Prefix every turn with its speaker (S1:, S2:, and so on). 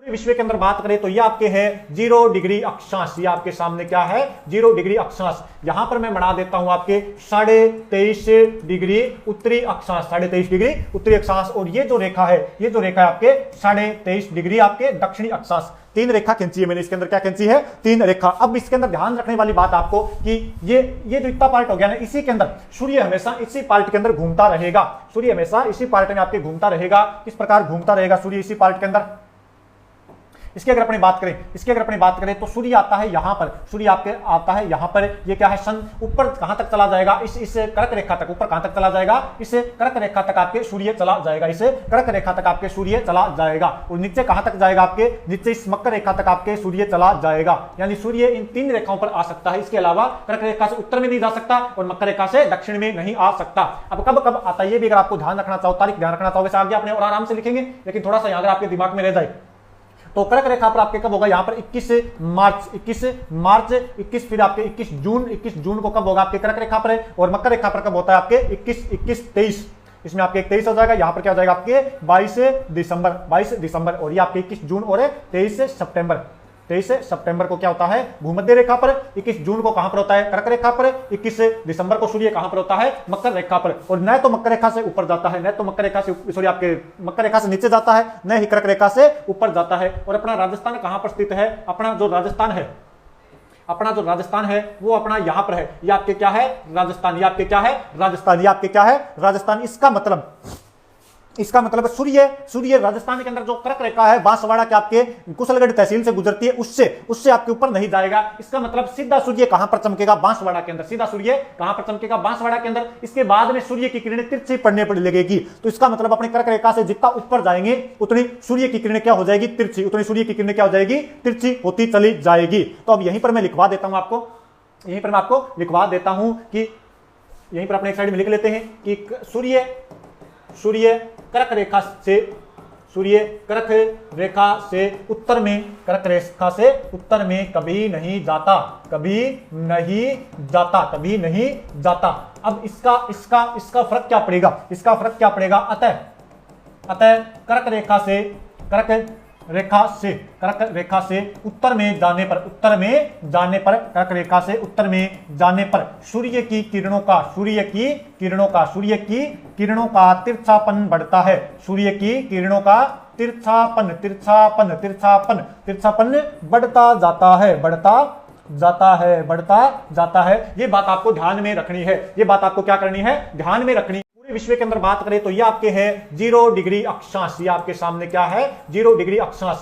S1: पूरे विश्व के अंदर बात करें तो ये आपके है 0 डिग्री अक्षांश। ये आपके सामने क्या है 0 डिग्री अक्षांश। यहां पर मैं बना देता हूं आपके 23.5 डिग्री उत्तरी अक्षांश, 23.5 डिग्री उत्तरी अक्षांश। और ये जो रेखा है, ये जो रेखा है आपके 23.5 डिग्री आपके दक्षिणी अक्षांश। 3 रेखा खींची है मैंने इसके अंदर, क्या खींची है 3 रेखा। अब इसके अंदर ध्यान रखने वाली बात आपको कि ये जो इतना पार्ट हो गया ना, इसी के अंदर सूर्य हमेशा इसी पार्ट के अंदर घूमता रहेगा। सूर्य हमेशा इसी पार्ट में आपके घूमता रहेगा। किस प्रकार घूमता रहेगा सूर्य इसी पार्ट के अंदर? इसकी अगर अपनी बात करें तो सूर्य आता है यहां पर, सूर्य आपके आता है यहां पर। ये क्या है सन ऊपर कहां तक चला जाएगा, इस कर्क रेखा तक। ऊपर कहां तक चला जाएगा, इस कर्क रेखा तक आपके सूर्य चला जाएगा, इस कर्क रेखा तक आपके सूर्य चला जाएगा। और नीचे कहां तक जाएगा आपके, नीचे इस मकर रेखा तक आपके सूर्य चला जाएगा। यानी सूर्य इन 3 रेखाओं पर आ सकता है। इसके अलावा कर्क रेखा से उत्तर में नहीं जा सकता और मकर रेखा से दक्षिण में नहीं आ सकता। अब कब कब आता है ये भी अगर आपको ध्यान रखना चाहो, तारीख ध्यान रखना चाहो, वैसे आगे अपने और आराम से लिखेंगे, लेकिन थोड़ा सा यहां अगर आपके दिमाग में रह जाए तो कर्क रेखा पर आपके कब होगा, यहां पर 21 मार्च 21, फिर आपके 21 जून को कब होगा आपके कर्क रेखा पर। और मकर रेखा पर कब होता है आपके 23, इसमें आपके 23 हो जाएगा। यहां पर क्या हो जाएगा आपके 22 दिसंबर। और ये आपके 21 जून और 23 सितंबर को क्या होता है भूमध्य रेखा पर। 21 जून को कहां पर होता है कर्क रेखा पर। 21 दिसंबर को सूर्य कहां पर होता है मकर रेखा पर। और न तो मकर रेखा से ऊपर जाता है, न तो मकर रेखा से सॉरी आपके मकर रेखा से नीचे जाता है, न ही कर्क रेखा से ऊपर जाता है। और अपना राजस्थान कहां पर स्थित है, अपना जो राजस्थान है वो अपना यहां पर है। ये आपके क्या है राजस्थान, ये आपके क्या है राजस्थान। इसका मतलब सूर्य राजस्थान के अंदर जो कर्क रेखा है बांसवाड़ा के आपके कुशलगढ़ तहसील से गुजरती है, उससे आपके ऊपर नहीं जाएगा। इसका मतलब सीधा सूर्य कहां पर चमकेगा, बांसवाड़ा के अंदर। सीधा सूर्य कहां पर चमकेगा, बांसवाड़ा के अंदर। इसके बाद में सूर्य की किरणें तिरछी पड़ने पर लगेगी। तो इसका मतलब अपने कर्क रेखा से जितना ऊपर जाएंगे उतनी सूर्य की किरणें क्या हो जाएगी तिरछी, तिरछी होती चली जाएगी। तो अब यहीं पर मैं लिखवा देता हूं आपको, कि यहीं पर अपने एक साइड में लिख लेते हैं कि सूर्य कर्क रेखा से उत्तर में कभी नहीं जाता। अब इसका फर्क क्या पड़ेगा, अतः कर्क रेखा से उत्तर में जाने पर सूर्य की किरणों का तिरछापन बढ़ता है। सूर्य की किरणों का तिरछापन बढ़ता जाता है। ये बात आपको ध्यान में रखनी है, ध्यान में रखनी। पूरे विश्व के अंदर बात करें तो ये आपके है 0 डिग्री अक्षांश। ये आपके सामने क्या है 0 डिग्री अक्षांश।